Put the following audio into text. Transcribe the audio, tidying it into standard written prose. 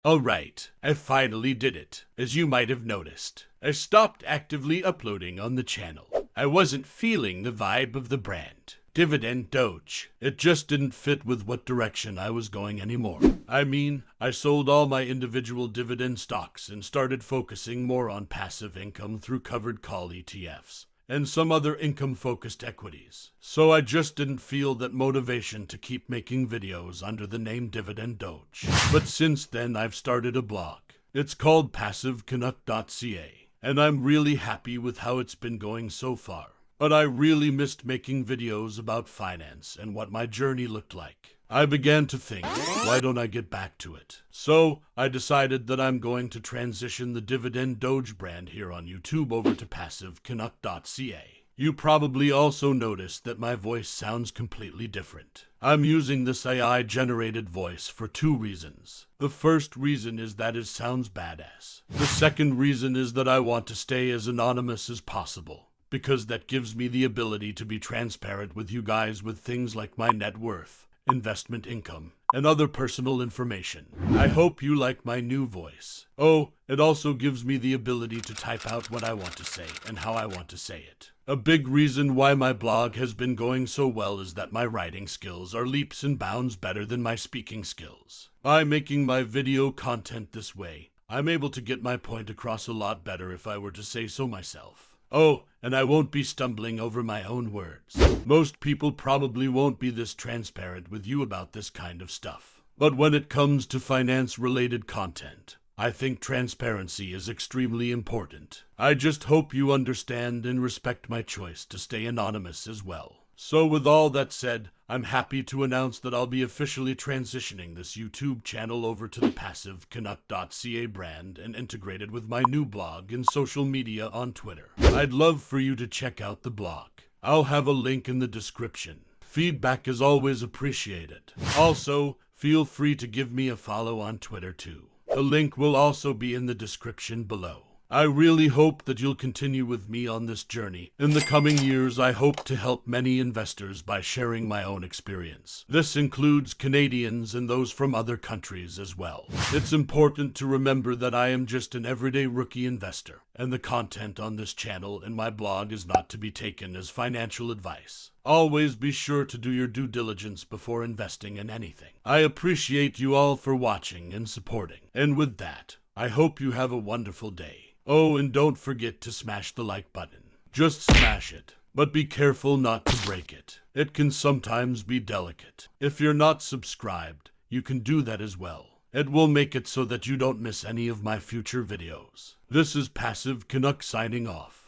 Alright, I finally did it. As you might have noticed, I stopped actively uploading on the channel. I wasn't feeling the vibe of the brand. Dividend Doge. It just didn't fit with what direction I was going anymore. I mean, I sold all my individual dividend stocks and started focusing more on passive income through covered call ETFs and some other income-focused equities. So I just didn't feel that motivation to keep making videos under the name Dividend Doge. But since then, I've started a blog. It's called PassiveCanuck.ca, and I'm really happy with how it's been going so far. But I really missed making videos about finance and what my journey looked like. I began to think, why don't I get back to it? So I decided that I'm going to transition the Dividend Doge brand here on YouTube over to PassiveCanuck.ca. You probably also noticed that my voice sounds completely different. I'm using this AI-generated voice for 2 reasons. The first reason is that it sounds badass. The second reason is that I want to stay as anonymous as possible, because that gives me the ability to be transparent with you guys with things like my net worth, investment income, and other personal information. I hope you like my new voice. Oh, it also gives me the ability to type out what I want to say and how I want to say it. A big reason why my blog has been going so well is that my writing skills are leaps and bounds better than my speaking skills. By making my video content this way, I'm able to get my point across a lot better if I were to say so myself. Oh, and I won't be stumbling over my own words. Most people probably won't be this transparent with you about this kind of stuff. But when it comes to finance-related content, I think transparency is extremely important. I just hope you understand and respect my choice to stay anonymous as well. So with all that said, I'm happy to announce that I'll be officially transitioning this YouTube channel over to the PassiveCanuck.ca brand and integrate it with my new blog and social media on Twitter. I'd love for you to check out the blog. I'll have a link in the description. Feedback is always appreciated. Also, feel free to give me a follow on Twitter too. The link will also be in the description below. I really hope that you'll continue with me on this journey. In the coming years, I hope to help many investors by sharing my own experience. This includes Canadians and those from other countries as well. It's important to remember that I am just an everyday rookie investor, and the content on this channel and my blog is not to be taken as financial advice. Always be sure to do your due diligence before investing in anything. I appreciate you all for watching and supporting. And with that, I hope you have a wonderful day. Oh, and don't forget to smash the like button. Just smash it, but be careful not to break it. It can sometimes be delicate. If you're not subscribed, you can do that as well. It will make it so that you don't miss any of my future videos. This is Passive Canuck signing off.